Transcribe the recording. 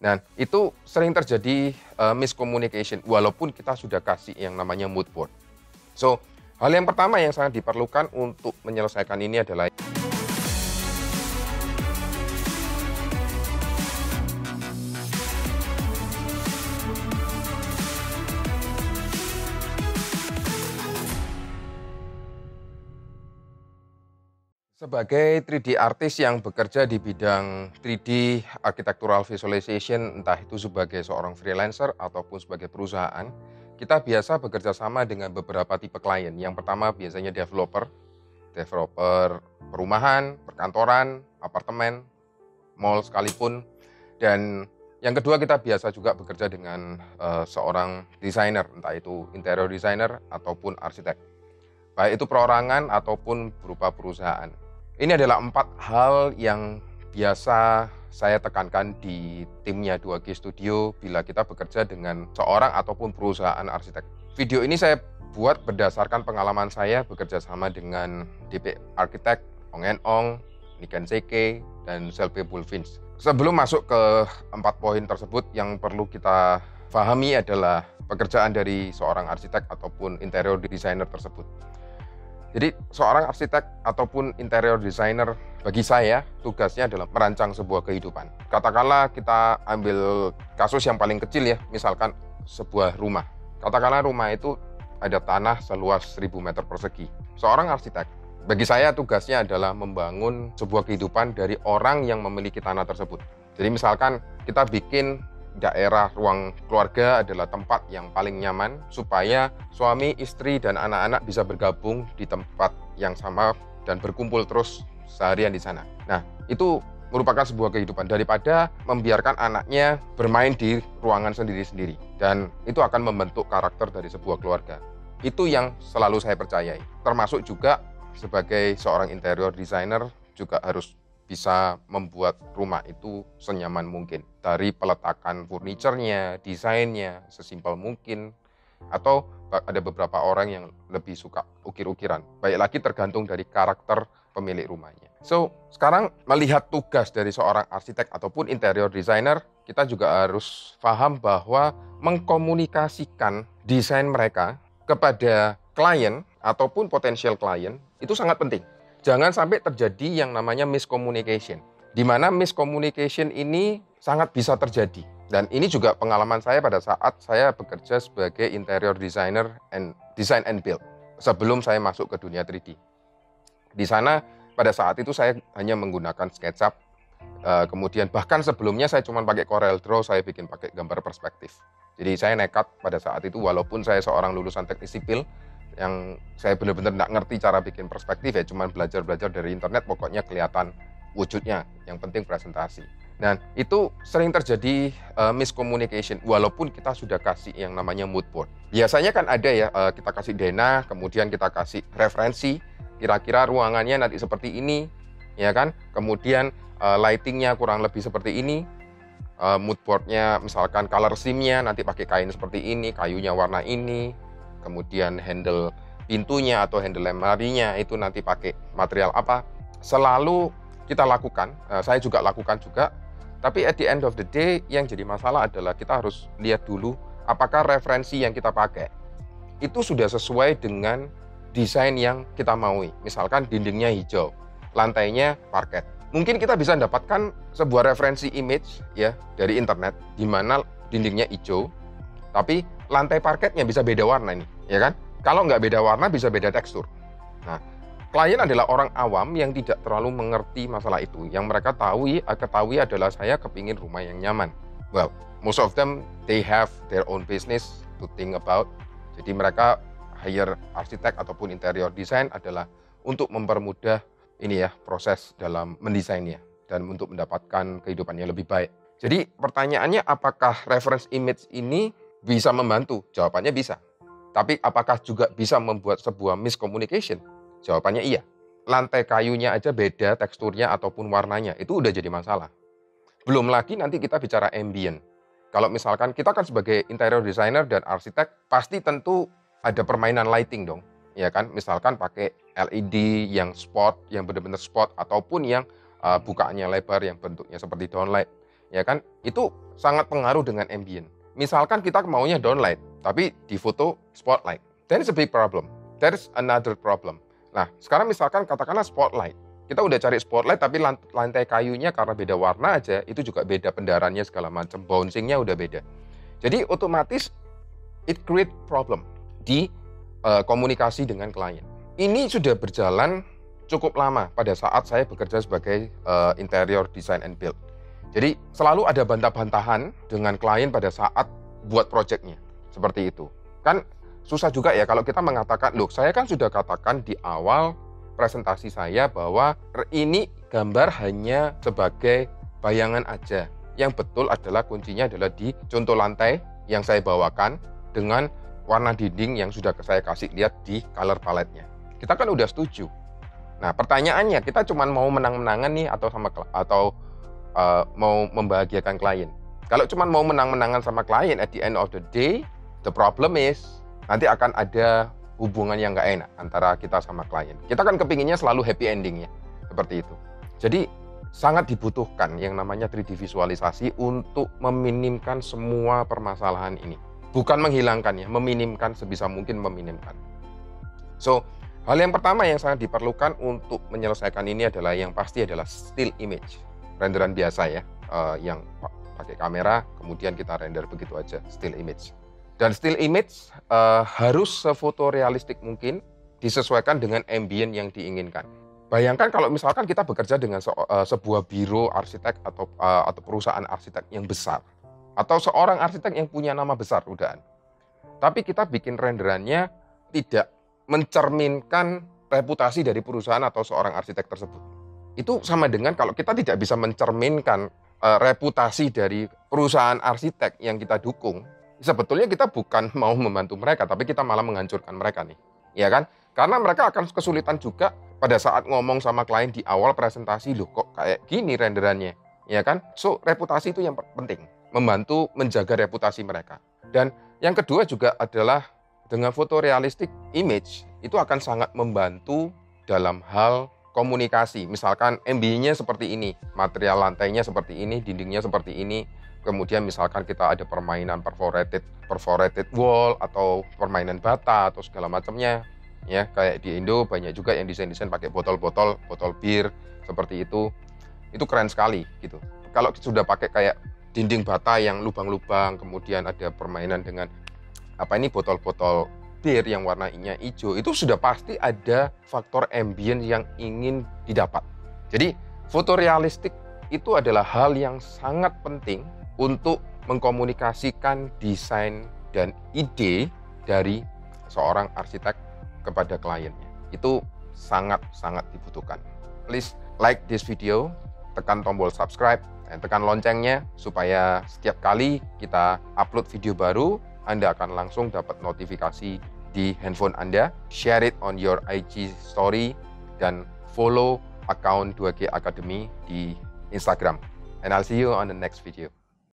Nah, itu sering terjadi miscommunication walaupun kita sudah kasih yang namanya mood board. So, hal yang pertama yang sangat diperlukan untuk menyelesaikan ini adalah sebagai 3D artist yang bekerja di bidang 3D architectural visualization, entah itu sebagai seorang freelancer ataupun sebagai perusahaan, kita biasa bekerja sama dengan beberapa tipe klien. Yang pertama biasanya developer perumahan, perkantoran, apartemen, mall sekalipun. Dan yang kedua kita biasa juga bekerja dengan seorang desainer, entah itu interior designer ataupun arsitek. Baik itu perorangan ataupun berupa perusahaan. Ini adalah 4 hal yang biasa saya tekankan di timnya 2G Studio bila kita bekerja dengan seorang ataupun perusahaan arsitek. Video ini saya buat berdasarkan pengalaman saya bekerja sama dengan DP Architect, Ong & Ong, Niken Seike, dan Selby Bulfinch. Sebelum masuk ke 4 poin tersebut, yang perlu kita pahami adalah pekerjaan dari seorang arsitek ataupun interior designer tersebut. Jadi seorang arsitek ataupun interior designer bagi saya tugasnya adalah merancang sebuah kehidupan. Katakanlah kita ambil kasus yang paling kecil ya, misalkan sebuah rumah. Katakanlah rumah itu ada tanah seluas 1000 meter persegi. Seorang arsitek, bagi saya tugasnya adalah membangun sebuah kehidupan dari orang yang memiliki tanah tersebut. Jadi misalkan kita bikin daerah ruang keluarga adalah tempat yang paling nyaman supaya suami, istri, dan anak-anak bisa bergabung di tempat yang sama dan berkumpul terus seharian di sana. Nah, itu merupakan sebuah kehidupan daripada membiarkan anaknya bermain di ruangan sendiri-sendiri, dan itu akan membentuk karakter dari sebuah keluarga. Itu yang selalu saya percayai. Termasuk juga sebagai seorang interior designer juga harus bisa membuat rumah itu senyaman mungkin. Dari peletakan furniturnya, desainnya, sesimpel mungkin. Atau ada beberapa orang yang lebih suka ukir-ukiran. Baik lagi tergantung dari karakter pemilik rumahnya. So, sekarang melihat tugas dari seorang arsitek ataupun interior designer, kita juga harus paham bahwa mengkomunikasikan desain mereka kepada klien ataupun potensial klien itu sangat penting. Jangan sampai terjadi yang namanya miscommunication, di mana miscommunication ini sangat bisa terjadi. Dan ini juga pengalaman saya pada saat saya bekerja sebagai interior designer and design and build sebelum saya masuk ke dunia 3D. Di sana pada saat itu saya hanya menggunakan SketchUp, kemudian bahkan sebelumnya saya cuma pakai Corel Draw, saya bikin pakai gambar perspektif. Jadi saya nekat pada saat itu, walaupun saya seorang lulusan teknik sipil, yang saya benar-benar nggak ngerti cara bikin perspektif ya, cuman belajar-belajar dari internet, pokoknya kelihatan wujudnya, yang penting presentasi. Dan itu sering terjadi miscommunication walaupun kita sudah kasih yang namanya mood board. Biasanya kan ada ya, kita kasih denah, kemudian kita kasih referensi, kira-kira ruangannya nanti seperti ini, ya kan? Kemudian lightingnya kurang lebih seperti ini, mood boardnya misalkan color scheme-nya nanti pakai kain seperti ini, kayunya warna ini, kemudian handle pintunya atau handle lemarinya itu nanti pakai material apa. Selalu kita lakukan, saya juga lakukan juga, tapi at the end of the day yang jadi masalah adalah kita harus lihat dulu apakah referensi yang kita pakai itu sudah sesuai dengan desain yang kita maui. Misalkan dindingnya hijau, lantainya parket. Mungkin kita bisa mendapatkan sebuah referensi image ya dari internet di mana dindingnya hijau, tapi lantai parketnya bisa beda warna nih, ya kan? Kalau nggak beda warna, bisa beda tekstur. Nah, klien adalah orang awam yang tidak terlalu mengerti masalah itu. Yang mereka ketahui adalah saya kepingin rumah yang nyaman. Well, most of them, they have their own business to think about. Jadi mereka hire arsitek ataupun interior design adalah untuk mempermudah ini ya, proses dalam mendesainnya dan untuk mendapatkan kehidupan yang lebih baik. Jadi pertanyaannya, apakah reference image ini bisa membantu? Jawabannya bisa. Tapi apakah juga bisa membuat sebuah miscommunication? Jawabannya iya. Lantai kayunya aja beda teksturnya ataupun warnanya, itu udah jadi masalah. Belum lagi nanti kita bicara ambient. Kalau misalkan kita kan sebagai interior designer dan arsitek, pasti tentu ada permainan lighting dong. Ya kan, misalkan pakai LED yang spot, yang benar-benar spot, ataupun yang bukaannya lebar, yang bentuknya seperti downlight. ya kan? Itu sangat pengaruh dengan ambient. Misalkan kita maunya downlight, tapi di foto spotlight. That is a big problem. That is another problem. Nah, sekarang misalkan katakanlah spotlight. Kita udah cari spotlight, tapi lantai kayunya karena beda warna aja, itu juga beda pendarannya segala macam, bouncingnya udah beda. Jadi otomatis it create problem di komunikasi dengan klien. Ini sudah berjalan cukup lama pada saat saya bekerja sebagai interior design and build. Jadi selalu ada bantah-bantahan dengan klien pada saat buat projectnya. Seperti itu. Kan susah juga ya kalau kita mengatakan, loh saya kan sudah katakan di awal presentasi saya bahwa ini gambar hanya sebagai bayangan aja. Yang betul adalah kuncinya adalah di contoh lantai yang saya bawakan dengan warna dinding yang sudah saya kasih lihat di color palette-nya. Kita kan udah setuju. Nah, pertanyaannya kita cuma mau menang-menangan nih atau mau membahagiakan klien. Kalau cuma mau menang-menangan sama klien, at the end of the day, the problem is nanti akan ada hubungan yang nggak enak antara kita sama klien. Kita kan kepinginnya selalu happy ending ya, seperti itu. Jadi sangat dibutuhkan yang namanya 3D visualisasi untuk meminimkan semua permasalahan ini. Bukan menghilangkan ya, meminimkan sebisa mungkin meminimkan. So, hal yang pertama yang sangat diperlukan untuk menyelesaikan ini adalah yang pasti adalah still image. Renderan biasa ya, yang pakai kamera, kemudian kita render begitu aja, still image. Dan still image harus sefotorealistik mungkin, disesuaikan dengan ambient yang diinginkan. Bayangkan kalau misalkan kita bekerja dengan sebuah biro arsitek atau perusahaan arsitek yang besar, atau seorang arsitek yang punya nama besar udahan. Tapi kita bikin renderannya tidak mencerminkan reputasi dari perusahaan atau seorang arsitek tersebut. Itu sama dengan kalau kita tidak bisa mencerminkan reputasi dari perusahaan arsitek yang kita dukung, sebetulnya kita bukan mau membantu mereka, tapi kita malah menghancurkan mereka nih, ya kan? Karena mereka akan kesulitan juga pada saat ngomong sama klien di awal presentasi, loh kok kayak gini renderannya, ya kan? So, reputasi itu yang penting, membantu menjaga reputasi mereka. Dan yang kedua juga adalah dengan fotorealistic image, itu akan sangat membantu dalam hal komunikasi. Misalkan ambient-nya seperti ini, material lantainya seperti ini, dindingnya seperti ini. Kemudian misalkan kita ada permainan perforated wall atau permainan bata atau segala macamnya. Ya, kayak di Indo banyak juga yang desain-desain pakai botol bir seperti itu. Itu keren sekali gitu. Kalau sudah pakai kayak dinding bata yang lubang-lubang, kemudian ada permainan dengan botol-botol bir yang warnanya hijau, itu sudah pasti ada faktor ambient yang ingin didapat. Jadi fotorealistik itu adalah hal yang sangat penting untuk mengkomunikasikan desain dan ide dari seorang arsitek kepada kliennya. Itu sangat-sangat dibutuhkan. Please like this video, tekan tombol subscribe, dan tekan loncengnya supaya setiap kali kita upload video baru, Anda akan langsung dapat notifikasi di handphone Anda. Share it on your IG story dan follow account 2G Academy di Instagram. And I'll see you on the next video.